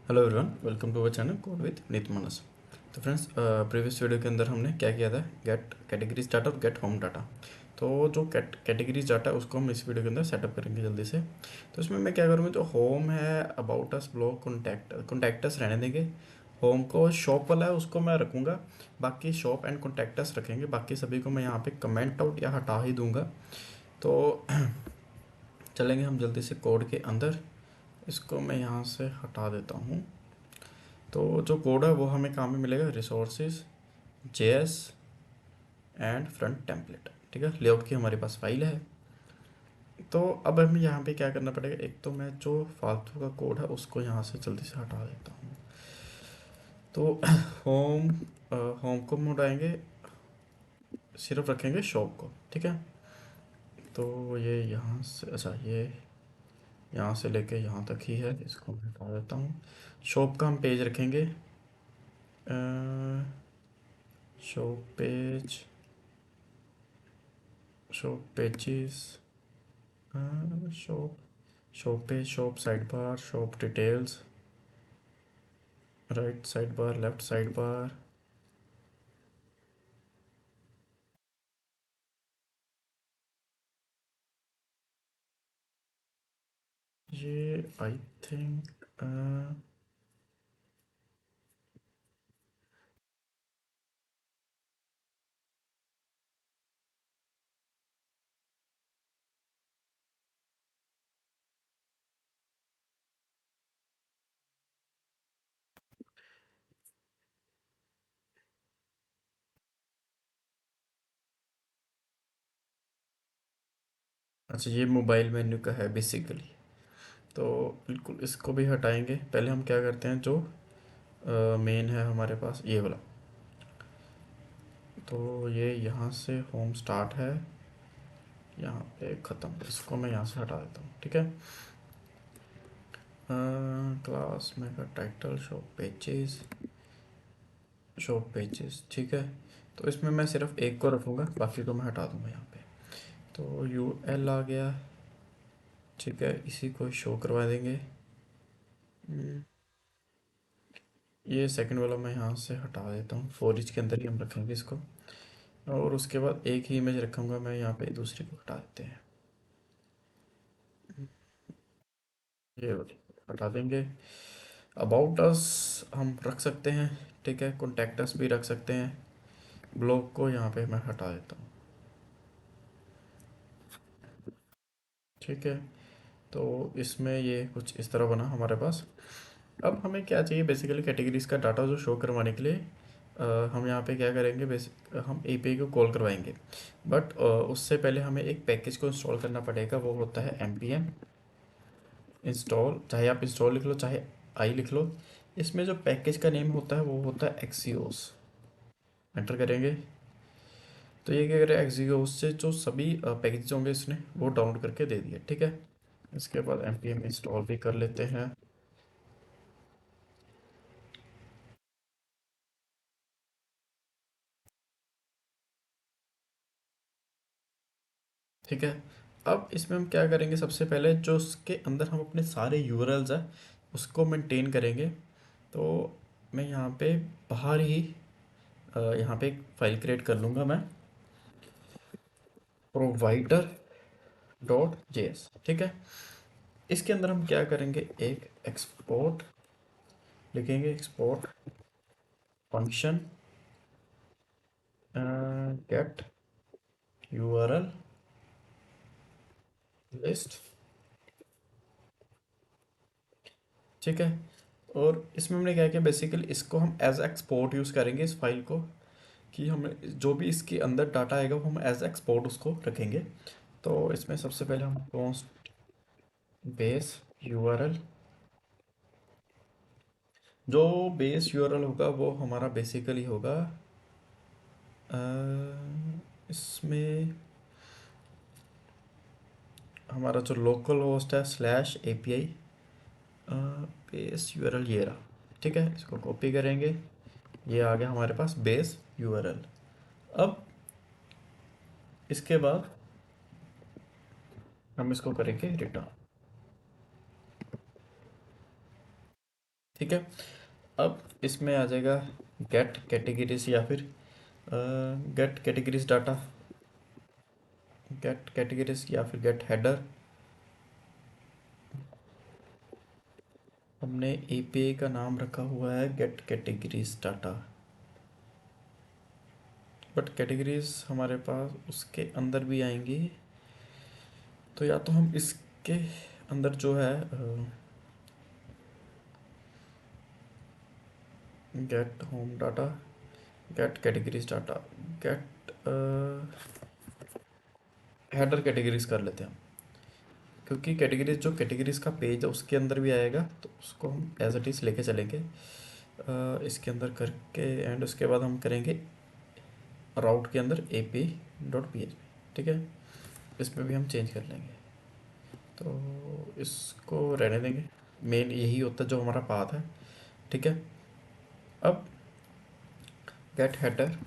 Hello everyone, welcome to our channel code with Neet Manas. तो friends, previous video के अंदर हमने क्या किया था, गेट कैटेगरीज डाटा और गेट होम डाटा। तो जो कैटेगरीज डाटा है उसको हम इस वीडियो के अंदर सेटअप करेंगे जल्दी से। तो इसमें मैं क्या करूँगा, जो होम है, अबाउट अस, ब्लॉग, कॉन्टैक्टस रहने देंगे। होम को शॉप वाला है उसको मैं रखूँगा, बाकी शॉप एंड कॉन्टैक्टस रखेंगे, बाकी सभी को मैं यहाँ पे कमेंट आउट या हटा ही दूंगा। तो चलेंगे हम जल्दी से कोड के अंदर। इसको मैं यहाँ से हटा देता हूँ। तो जो कोड है वो हमें कहाँ में मिलेगा, resources, JS and front template. ठीक है, लेआउट की हमारे पास फाइल है। तो अब हमें यहाँ पे क्या करना पड़ेगा, एक तो मैं जो फालतू का कोड है उसको यहाँ से जल्दी से हटा देता हूँ। तो होम होम को हम उड़ाएंगे, सिर्फ रखेंगे शॉप को। ठीक है, तो ये यहाँ से, अच्छा ये यहाँ से लेके यहाँ तक ही है, इसको मैं हटा देता हूँ। शॉप का हम पेज रखेंगे, shop page, shop pages, shop, shop page, shop side bar, shop details, right side bar, left side bar. ये आई थिंक, अच्छा ये मोबाइल मेन्यू का है बेसिकली। तो बिल्कुल इसको भी हटाएंगे। पहले हम क्या करते हैं, जो मेन है हमारे पास ये वाला, तो ये यहाँ से होम स्टार्ट है, यहाँ पे ख़त्म। इसको मैं यहाँ से हटा देता हूँ। ठीक है, क्लास में का टाइटल शॉप पेजेस। ठीक है, तो इसमें मैं सिर्फ एक को रखूँगा, बाकी को मैं हटा दूँगा यहाँ पे। तो यू एल आ गया। ठीक है, इसी को शो करवा देंगे। हम्म, ये सेकंड वाला मैं यहाँ से हटा देता हूँ, फॉर ईच के अंदर ही हम रखेंगे इसको। और उसके बाद एक ही इमेज रखूँगा मैं यहाँ पे, दूसरी को हटा देते हैं, ये वाली हटा देंगे। अबाउट अस हम रख सकते हैं, ठीक है, कॉन्टैक्ट अस भी रख सकते हैं। ब्लॉग को यहाँ पे मैं हटा देता हूँ। ठीक है, तो इसमें ये कुछ इस तरह बना हमारे पास। अब हमें क्या चाहिए, बेसिकली कैटेगरीज का डाटा जो शो करवाने के लिए हम यहाँ पे क्या करेंगे, बेसिक हम एपीआई को कॉल करवाएंगे। बट उससे पहले हमें एक पैकेज को इंस्टॉल करना पड़ेगा, वो होता है npm इंस्टॉल। चाहे आप इंस्टॉल लिख लो, चाहे आई लिख लो। इसमें जो पैकेज का नेम होता है वो होता है एक्सियोस। एंटर करेंगे तो ये क्या करें, एक्सियोस से जो सभी पैकेज होंगे इसने वो डाउनलोड करके दे दिए। ठीक है, इसके बाद npm इंस्टॉल भी कर लेते हैं। ठीक है, अब इसमें हम क्या करेंगे, सबसे पहले जो उसके अंदर हम अपने सारे यूआरएल्स हैं उसको मेंटेन करेंगे। तो मैं यहाँ पे बाहर ही यहाँ पे एक फाइल क्रिएट कर लूँगा मैं, प्रोवाइडर डॉट जेएस। ठीक है, इसके अंदर हम क्या करेंगे, एक एक्सपोर्ट लिखेंगे, export function get URL list. ठीक है, और इसमें हमने क्या किया, बेसिकली इसको हम एज एक्सपोर्ट यूज़ करेंगे इस फाइल को, कि हमें जो भी इसके अंदर डाटा आएगा वो हम एज एक्सपोर्ट उसको रखेंगे। तो इसमें सबसे पहले हम कॉन्स्ट बेस यूआरएल, जो बेस यूआरएल होगा वो हमारा बेसिकली होगा अ, इसमें हमारा जो लोकल होस्ट है स्लैश एपीआई बेस यूआरएल, ये रहा। ठीक है, इसको कॉपी करेंगे, ये आ गया हमारे पास बेस यूआरएल। अब इसके बाद हम इसको करेंगे रिटर्न। ठीक है। अब इसमें आ जाएगा गेट कैटेगरीज या फिर get categories data, get categories या फिर गेट हेडर। हमने एपीआई का नाम रखा हुआ है get categories data, but categories हमारे पास उसके अंदर भी आएंगी। तो या तो हम इसके अंदर जो है get home data, get categories data, get header categories कर लेते हैं, क्योंकि कैटेगरीज जो कैटेगरीज का पेज है उसके अंदर भी आएगा, तो उसको हम एज इट इज़ लेके चलेंगे इसके अंदर करके। एंड उसके बाद हम करेंगे राउट के अंदर A P dot P H P, ठीक है। इसमें भी हम चेंज कर लेंगे, तो इसको रहने देंगे। मेन यही होता है जो हमारा पाथ है, ठीक है। अब गेट हेडर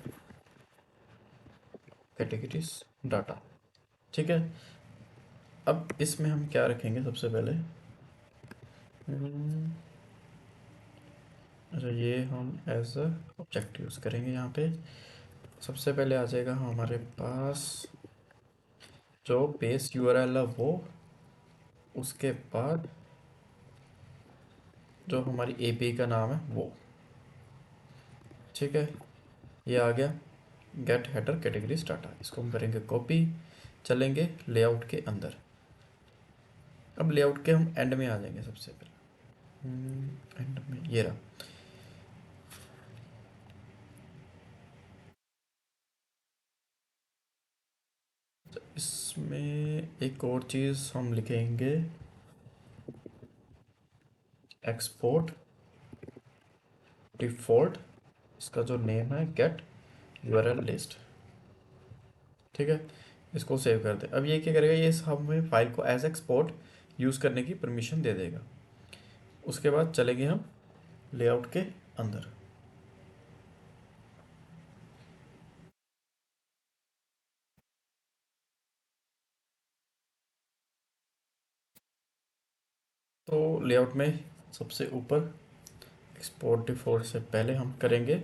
कैटेगरीज डाटा, ठीक है। अब इसमें हम क्या रखेंगे सबसे पहले, अच्छा ये हम एज अ ऑब्जेक्ट यूज़ करेंगे यहाँ पे। सबसे पहले आ जाएगा हमारे पास जो बेस यूआरएल है वो, उसके बाद जो हमारी एपीआई का नाम है वो, ठीक है। ये आ गया गेट हेडर कैटेगरीज डाटा। इसको हम करेंगे कॉपी, चलेंगे लेआउट के अंदर। अब लेआउट के हम एंड में आ जाएंगे सबसे पहले, एंड में ये रहा। तो इसमें एक और चीज़ हम लिखेंगे, एक्सपोर्ट डिफॉल्ट, इसका जो नेम है गेट यूआरएल लिस्ट, ठीक है। इसको सेव कर दे। अब ये क्या करेगा, ये हमें फाइल को एज एक्सपोर्ट यूज़ करने की परमिशन दे देगा। उसके बाद चलेंगे हम लेआउट के अंदर। तो लेआउट में सबसे ऊपर एक्सपोर्ट डिफॉल्ट से पहले हम करेंगे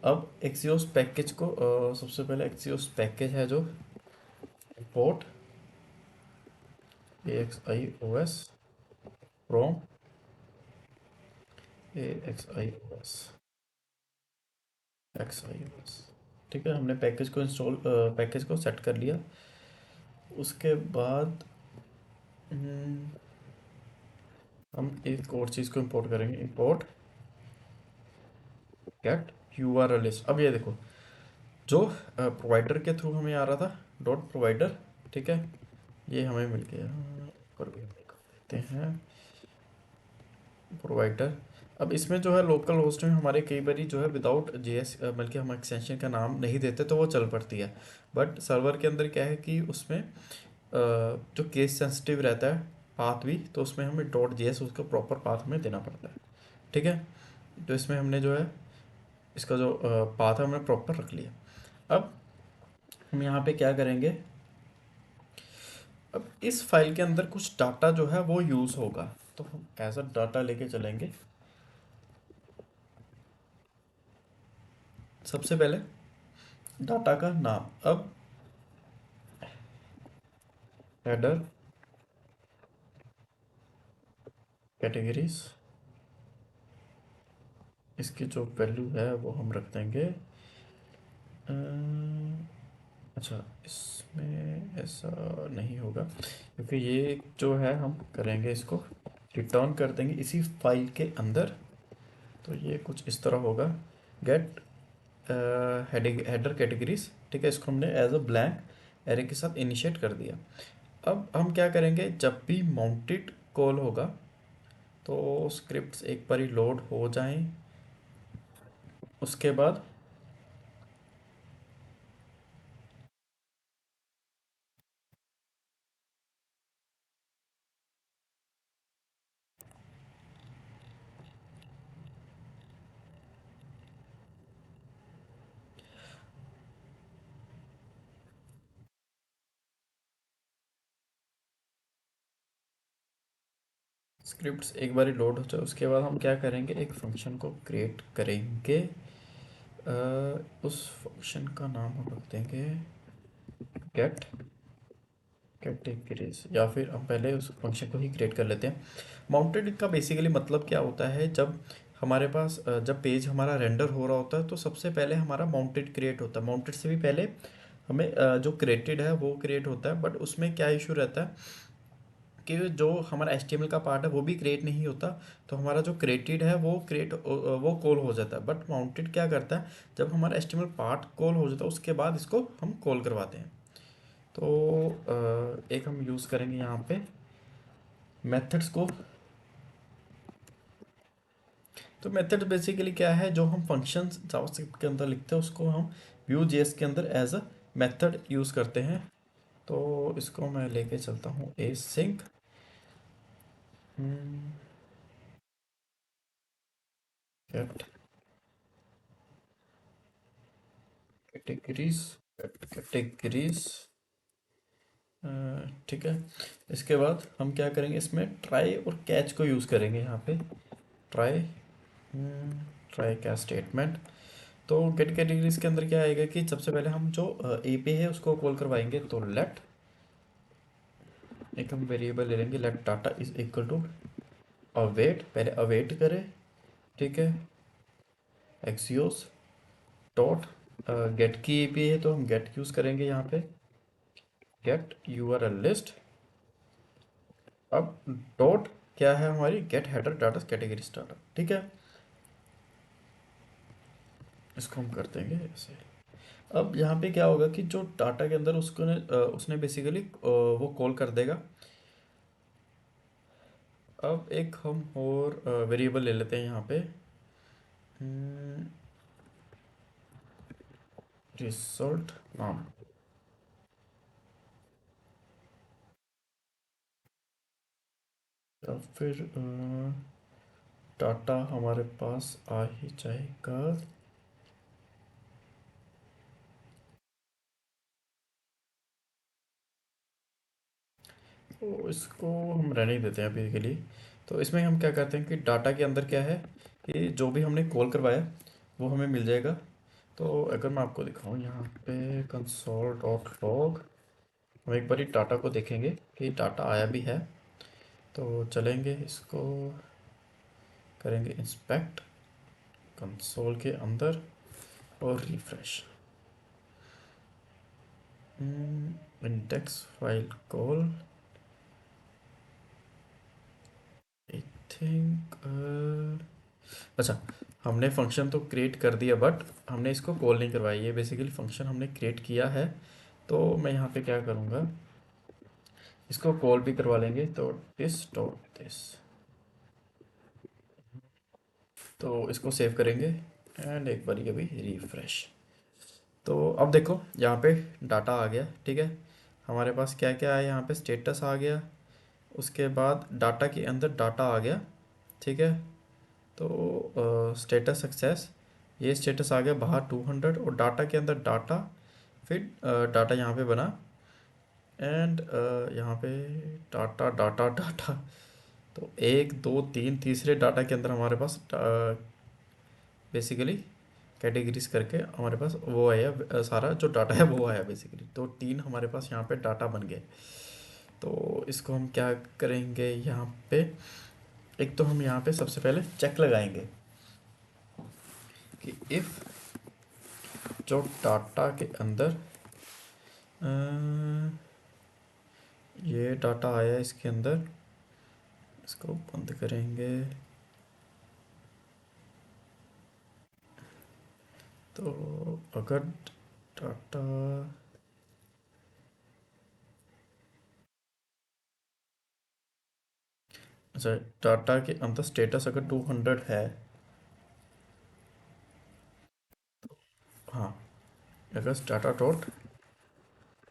अब एक्सियोस पैकेज को। सबसे पहले एक्सियोस पैकेज है जो import A X I O S from A X I O S X I O S, ठीक है। हमने पैकेज को इंस्टॉल पैकेज को सेट कर लिया। उसके बाद हम एक और चीज़ को इंपोर्ट करेंगे, import get you R L list. अब ये देखो जो प्रोवाइडर के थ्रू हमें आ रहा था डॉट प्रोवाइडर, ठीक है, ये हमें मिल गया। ऊपर भी हम कर देते हैं प्रोवाइडर। अब इसमें जो है लोकल होस्ट में हमारे कई बारी जो है विदाउट जेएस, बल्कि हम एक्सटेंशन का नाम नहीं देते तो वो चल पड़ती है। बट सर्वर के अंदर क्या है कि उसमें जो केस सेंसिटिव रहता है पाथ भी, तो उसमें हमें डॉट जेएस उसका प्रॉपर पाथ हमें देना पड़ता है, ठीक है। तो इसमें हमने जो है इसका जो पाथ है हमने प्रॉपर रख लिया। अब हम यहाँ पे क्या करेंगे, अब इस फाइल के अंदर कुछ डाटा जो है वो यूज़ होगा, तो हम एज अ डाटा लेके चलेंगे। सबसे पहले डाटा का नाम, अब हेडर कैटेगरीज, इसकी जो वैल्यू है वो हम रख देंगे अच्छा इसमें ऐसा नहीं होगा, क्योंकि ये जो है हम करेंगे इसको रिटर्न कर देंगे इसी फाइल के अंदर। तो ये कुछ इस तरह होगा, गेट हेडर कैटेगरीज, ठीक है। इसको हमने एज अ ब्लैंक एरे के साथ इनिशिएट कर दिया। अब हम क्या करेंगे, जब भी माउंटेड कॉल होगा तो स्क्रिप्ट्स एक बार ही लोड हो जाएं। उसके बाद स्क्रिप्ट्स एक बार लोड हो जाए उसके बाद हम क्या करेंगे, एक फंक्शन को क्रिएट करेंगे। उस फंक्शन का नाम हम रख देंगे गेट कैटेगरीज, या फिर हम पहले उस फंक्शन को ही क्रिएट कर लेते हैं। माउंटेड का बेसिकली मतलब क्या होता है, जब हमारे पास जब पेज हमारा रेंडर हो रहा होता है तो सबसे पहले हमारा माउंटेड क्रिएट होता है। माउंटेड से भी पहले हमें जो क्रिएटेड है वो क्रिएट होता है, बट उसमें क्या इशू रहता है कि जो हमारा HTML का पार्ट है वो भी क्रिएट नहीं होता। तो हमारा जो क्रिएटेड है वो कॉल हो जाता है। बट माउंटेड क्या करता है, जब हमारा HTML पार्ट कॉल हो जाता है उसके बाद इसको हम कॉल करवाते हैं। तो एक हम यूज़ करेंगे यहाँ पे मेथड्स को। तो मेथड बेसिकली क्या है, जो हम फंक्शंस जावास्क्रिप्ट के अंदर लिखते हैं उसको हम Vue.js के अंदर एज अ मेथड यूज़ करते हैं। तो इसको मैं लेके चलता हूँ async get categories कैटेगरीज। ठीक है। इसके बाद हम क्या करेंगे, इसमें ट्राई और कैच को यूज़ करेंगे यहाँ पे। Try try catch statement. तो गेट कैटेगरीज के अंदर क्या आएगा कि सबसे पहले हम जो ए पे है उसको कॉल करवाएंगे। तो लेट एक हम वेरिएबल ले लेंगे, let data is equal to await, पहले अवेट करें। ठीक है। एक्सियोस डॉट गेट की एपीआई है तो हम गेट यूज़ करेंगे यहाँ पे, गेट यूआरएल लिस्ट। अब डॉट क्या है हमारी, get header data category starter. ठीक है। इसको हम कर देंगे ऐसे। अब यहाँ पे क्या होगा कि जो डाटा के अंदर उसने बेसिकली वो कॉल कर देगा। अब एक हम और वेरिएबल ले लेते हैं यहाँ पे, रिजल्ट नाम। या फिर डाटा हमारे पास आ ही जाएगा। तो इसको हम रहने ही देते हैं अभी के लिए। तो इसमें हम क्या करते हैं कि डाटा के अंदर क्या है कि जो भी हमने कॉल करवाया वो हमें मिल जाएगा। तो अगर मैं आपको दिखाऊं यहाँ पे कंसोल डॉट लॉग, हम एक बार डाटा को देखेंगे कि डाटा आया भी है। तो चलेंगे इसको करेंगे इंस्पेक्ट कंसोल के अंदर और refresh. Index file call I think. अच्छा, हमने फंक्शन तो क्रिएट कर दिया बट हमने इसको कॉल नहीं करवाया। ये बेसिकली फंक्शन हमने क्रिएट किया है। तो मैं यहाँ पे क्या करूँगा, इसको कॉल भी करवा लेंगे। तो दिस डॉट दिस, तो इसको सेव करेंगे एंड एक बार ये भी रिफ्रेश। तो अब देखो यहाँ पे डाटा आ गया। ठीक है। हमारे पास क्या क्या है, यहाँ पे स्टेटस आ गया, उसके बाद डाटा के अंदर डाटा आ गया। ठीक है। तो स्टेटस सक्सेस, ये स्टेटस आ गया बाहर 200 और डाटा के अंदर डाटा, फिर डाटा यहाँ पे बना एंड यहाँ पे डाटा डाटा डाटा। तो एक दो तीन तीसरे डाटा के अंदर हमारे पास बेसिकली कैटेगरीज करके हमारे पास वो आया, सारा जो डाटा है वो आया बेसिकली। तो तीन हमारे पास यहाँ पे डाटा बन गए। तो इसको हम क्या करेंगे यहाँ पे, एक तो हम यहाँ पे सबसे पहले चेक लगाएंगे कि इफ़ जो डाटा के अंदर अ, ये डाटा आया इसके अंदर, इसको बंद करेंगे। तो अगर डाटा, अच्छा डाटा के अंदर स्टेटस अगर 200 है, हाँ, अगर data dot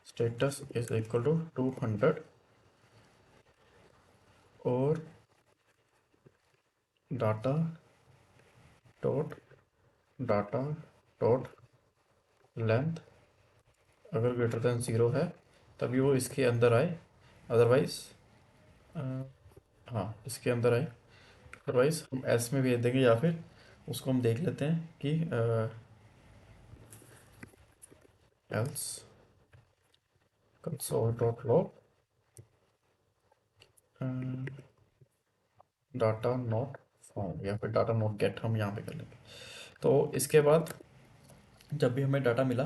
status is equal to 200 और data dot data dot length अगर ग्रेटर देन 0 है तभी वो इसके अंदर आए। अदरवाइज हाँ इसके अंदर आए, अदरवाइज हम एल्स में भेज देंगे, या फिर उसको हम देख लेते हैं कि else console dot log data not found, या फिर डाटा नॉट गेट हम यहाँ पे कर लेंगे। तो इसके बाद जब भी हमें डाटा मिला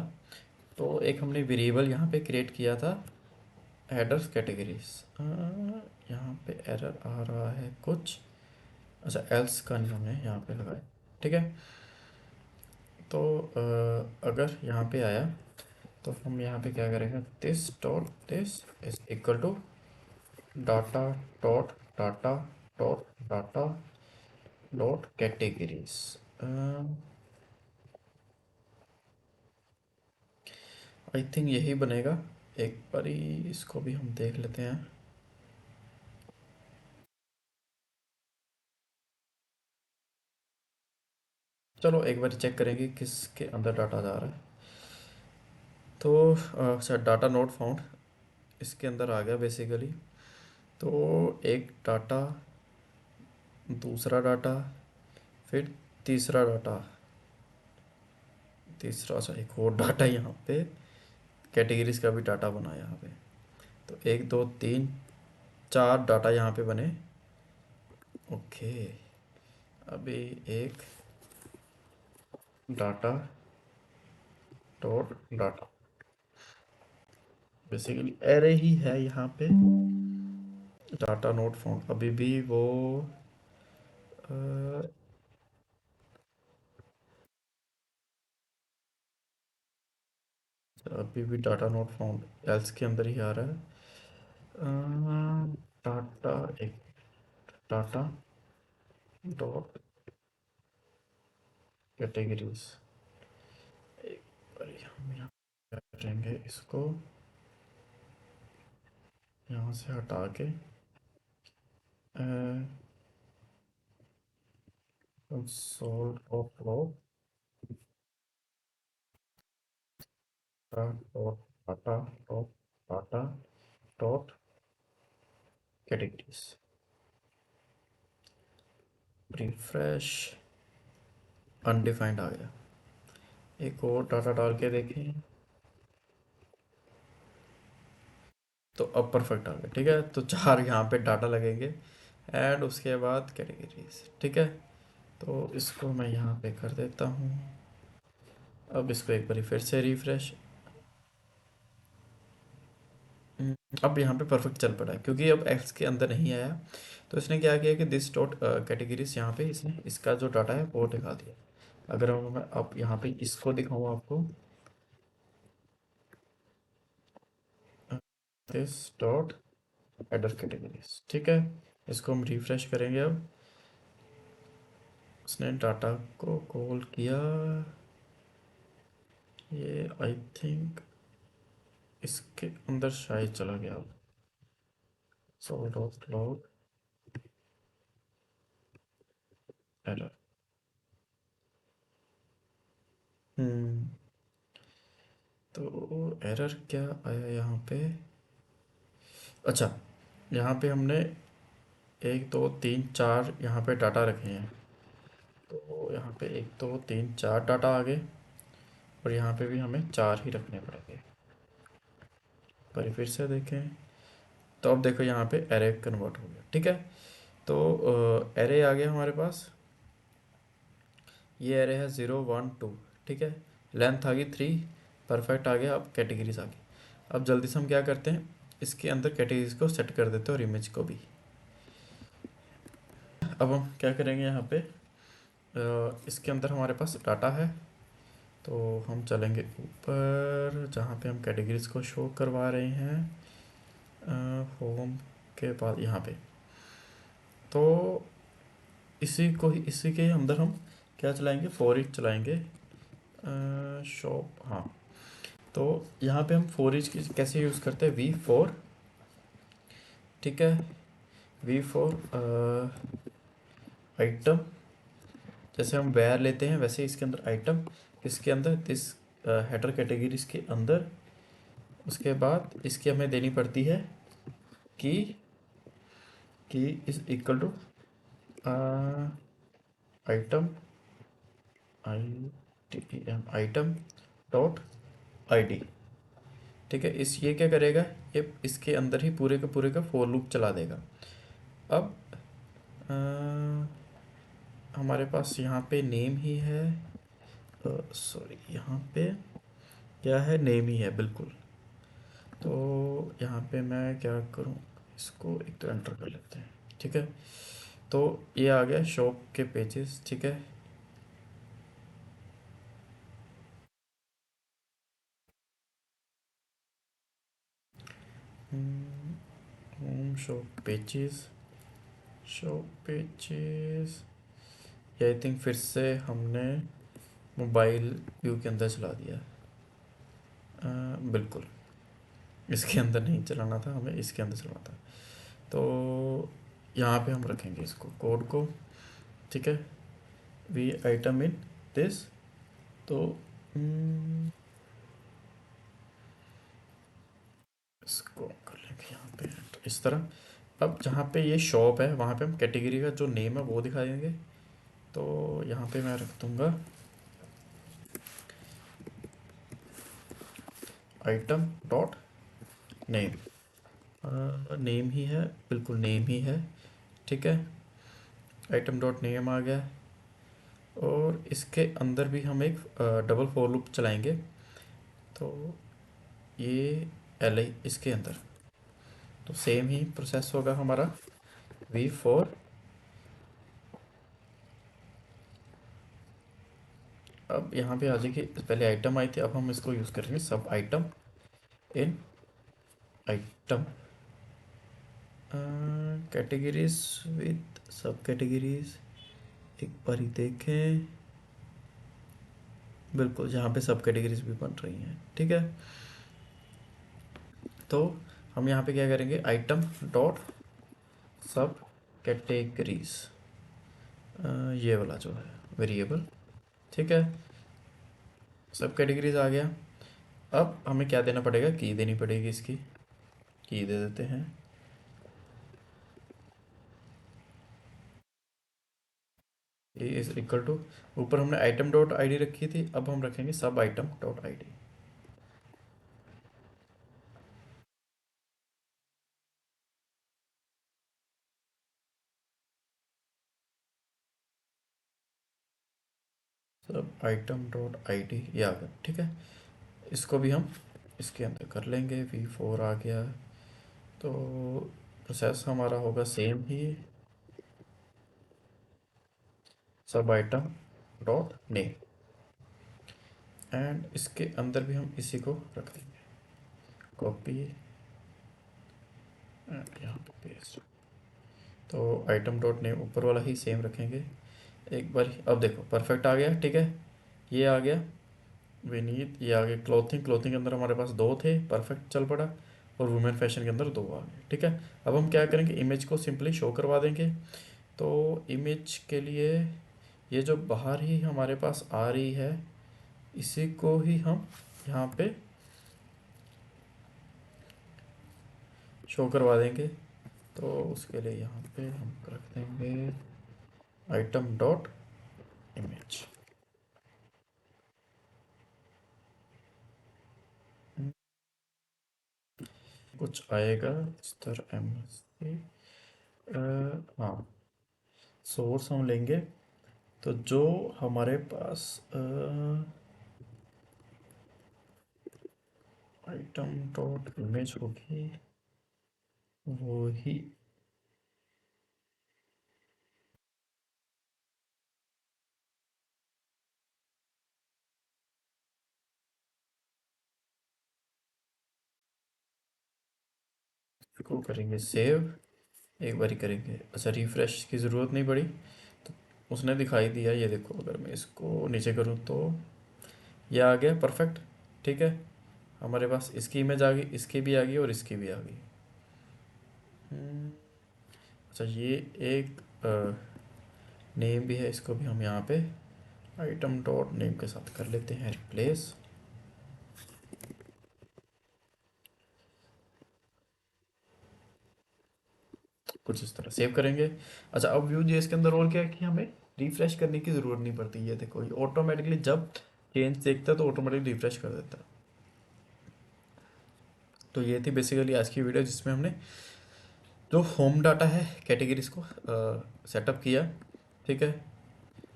तो एक हमने वेरिएबल यहाँ पे क्रिएट किया था हेडर्स कैटेगरीज। यहाँ पे एरर आ रहा है कुछ, अच्छा एल्स का नहीं हमने यहाँ पे लगाया, ठीक है। तो अगर यहाँ पे आया तो हम यहाँ पे क्या करेंगे, this is equal to data dot data dot data dot categories. I think यही बनेगा, एक बारी इसको भी हम देख लेते हैं। चलो एक बार चेक करेंगे किसके अंदर डाटा जा रहा है। तो अच्छा डाटा नोट फाउंड इसके अंदर आ गया बेसिकली। तो एक डाटा, दूसरा डाटा, फिर तीसरा डाटा, तीसरा अच्छा एक और डाटा यहाँ पे कैटेगरीज का भी डाटा बना यहाँ पे। तो एक दो तीन चार डाटा यहाँ पे बने। ओके, अभी एक data dot data basically array ही है यहाँ पे, डाटा नोट फाउंड अभी भी वो अ, अभी भी डाटा नोट फाउंड एल्स के अंदर ही आ रहा है। डाटा एक डाटा डॉट कैटेगरीज, एक बार हम यहाँ करेंगे इसको यहाँ से हटा के console dot log dot data dot data dot categories, refresh, undefined आ गया। एक और डाटा डाल के देखें तो अब परफेक्ट आ गया, ठीक है। तो चार यहाँ पे डाटा लगेंगे एंड उसके बाद कैटेगरीज, ठीक है। तो इसको मैं यहाँ पे कर देता हूँ। अब इसको एक बार फिर से रिफ्रेश। अब यहाँ पे परफेक्ट चल पड़ा है क्योंकि अब एक्स के अंदर नहीं आया। तो इसने क्या किया कि दिस डॉट कैटेगरीज यहाँ पे इसने इसका जो डाटा है वो दिखा दिया। अगर मैं अब यहाँ पे इसको दिखाऊँ आपको, दिस डॉट हेडर कैटेगरीज, ठीक है। इसको हम रिफ्रेश करेंगे। अब उसने डाटा को कॉल किया, ये आई थिंक इसके अंदर शायद चला गया। So dot log error. Hmm, तो एरर क्या आया यहाँ पे, अच्छा यहाँ पे हमने एक दो तीन चार यहाँ पे डाटा रखे हैं। तो यहाँ पे एक दो तीन चार डाटा आ गए और यहाँ पे भी हमें चार ही रखने पड़ेंगे। पर फिर से देखें तो अब देखो यहाँ पे एरे कन्वर्ट हो गया, ठीक है। तो एरे आ गया हमारे पास, ये एरे है 0 1 2, ठीक है। लेंथ आ गई 3, परफेक्ट आ गया। अब कैटेगरीज आ गई। अब जल्दी से हम क्या करते हैं, इसके अंदर कैटेगरीज को सेट कर देते हैं और इमेज को भी। अब हम क्या करेंगे यहाँ पे, इसके अंदर हमारे पास डाटा है। तो हम चलेंगे ऊपर जहाँ पे हम कैटेगरीज को शो करवा रहे हैं, होम के बाद यहाँ पे। तो इसी के अंदर हम क्या चलाएंगे, फॉर ईच चलाएंगे, शॉप, हाँ। तो यहाँ पे हम फॉर ईच की कैसे यूज़ करते हैं, V4, ठीक है। V4 आइटम, जैसे हम वेयर लेते हैं वैसे इसके अंदर आइटम, इसके अंदर दिस हेडर कैटेगरीज के अंदर। उसके बाद इसकी हमें देनी पड़ती है कि key is equal to item I T M item dot I D. ठीक है, इस ये क्या करेगा, ये इसके अंदर ही पूरे का फॉर लूप चला देगा। अब हमारे पास यहाँ पे नेम ही है, सॉरी यहाँ पे क्या है, नेम ही है बिल्कुल। तो यहाँ पे मैं क्या करूँ, इसको एक तो एंटर कर लेते हैं। ठीक है, तो ये आ गया शॉप के पेजेस। ठीक है, home shop pages, shop pages, ये आई थिंक फिर से हमने मोबाइल व्यू के अंदर चला दिया। बिल्कुल, इसके अंदर नहीं चलाना था, हमें इसके अंदर चलाना था। तो यहाँ पे हम रखेंगे इसको कोड को। ठीक है, वी आइटम इन दिस। तो इसको कर लेंगे यहाँ पे तो इस तरह। अब जहाँ पे ये शॉप है वहाँ पे हम कैटेगरी का जो नेम है वो दिखा देंगे। तो यहाँ पे मैं रख दूँगा आइटम डॉट नेम। नेम ही है, बिल्कुल नेम ही है। ठीक है, आइटम डॉट नेम आ गया। और इसके अंदर भी हम एक डबल फॉर लूप चलाएंगे। तो ये एल आई इसके अंदर, तो सेम ही प्रोसेस होगा हमारा। वी फोर, अब यहाँ पे आ जाएगी, पहले आइटम आई थी, अब हम इसको यूज़ करेंगे सब item in item categories with सब कैटेगरीज। एक बार ही देखें, बिल्कुल जहाँ पे सब कैटेगरीज भी बन रही हैं। ठीक है, तो हम यहाँ पे क्या करेंगे, आइटम डॉट सब कैटेगरीज, ये वाला जो है वेरिएबल। ठीक है, सब कैटेगरीज आ गया। अब हमें क्या देना पड़ेगा, की देनी पड़ेगी इसकी। की दे देते हैं, ए इज इक्वल टू, ऊपर हमने आइटम डॉट आई डी रखी थी, अब हम रखेंगे सब आइटम डॉट आई डी। सब आइटम डॉट आई डी ये आ गया। ठीक है, इसको भी हम इसके अंदर कर लेंगे। वी फोर आ गया, तो प्रोसेस हमारा होगा सेम ही, सब आइटम डॉट नेम। एंड इसके अंदर भी हम इसी को रख देंगे, कॉपी एंड यहाँ पे पेस्ट। तो आइटम डॉट नेम ऊपर वाला ही सेम रखेंगे एक बार। अब देखो परफेक्ट आ गया। ठीक है, ये आ गया विनीत, ये आ गया क्लोथिंग। क्लोथिंग के अंदर हमारे पास दो थे, परफेक्ट चल पड़ा। और वुमेन फैशन के अंदर दो आ गए। ठीक है, अब हम क्या करेंगे, इमेज को सिंपली शो करवा देंगे। तो इमेज के लिए ये जो बाहर ही हमारे पास आ रही है, इसी को ही हम यहाँ पे शो करवा देंगे। तो उसके लिए यहाँ पे हम रख देंगे आइटम डॉट इमेज। कुछ आएगा इस तरह एम से, हाँ, सोर्स हम लेंगे। तो जो हमारे पास आइटम डॉट इमेज होगी वो ही को करेंगे सेव। एक बार ही करेंगे, अच्छा रिफ्रेश की ज़रूरत नहीं पड़ी, तो उसने दिखाई दिया। ये देखो, अगर मैं इसको नीचे करूँ तो ये आ गया परफेक्ट। ठीक है, हमारे पास इसकी इमेज आ गई, इसकी भी आ गई और इसकी भी आ गई। अच्छा, ये एक नेम भी है, इसको भी हम यहाँ पे आइटम डॉट नेम के साथ कर लेते हैं रिप्लेस। कुछ इस तरह सेव करेंगे। अच्छा, अब व्यू जेएस के अंदर और क्या है कि हमें रिफ्रेश करने की ज़रूरत नहीं पड़ती। ये देखो, ये ऑटोमेटिकली जब चेंज देखता है तो ऑटोमेटिकली रिफ्रेश कर देता है। तो ये थी बेसिकली आज की वीडियो, जिसमें हमने जो होम डाटा है कैटेगरीज को सेटअप किया। ठीक है,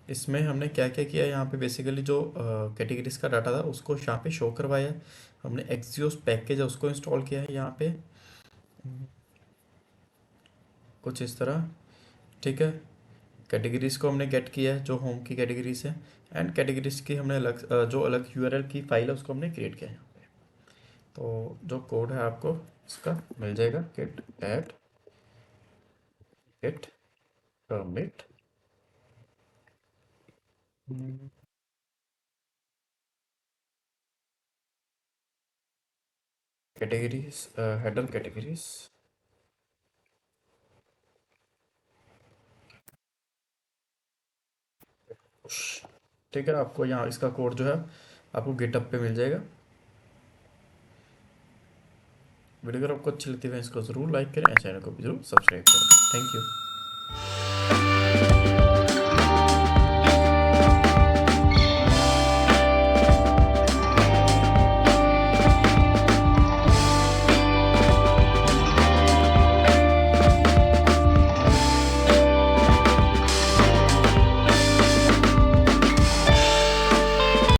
इसमें हमने क्या क्या किया, यहाँ पे बेसिकली जो कैटेगरीज का डाटा था उसको यहाँ पे शो करवाया। हमने एक्सियोस पैकेज है उसको इंस्टॉल किया है यहाँ पे, कुछ इस तरह। ठीक है, कैटेगरीज को हमने गेट किया है जो होम की कैटेगरीज है, एंड कैटेगरीज की हमने अलग जो अलग यूआरएल की फाइल है उसको हमने क्रिएट किया है यहाँ पे। तो जो कोड है आपको इसका मिल जाएगा, get add get permit categories, header categories. ठीक है, आपको यहाँ इसका कोड जो है आपको गिटअप पे मिल जाएगा। वीडियो अगर आपको अच्छी लगती है इसको ज़रूर लाइक करें, चैनल को भी जरूर सब्सक्राइब करें। Thank you.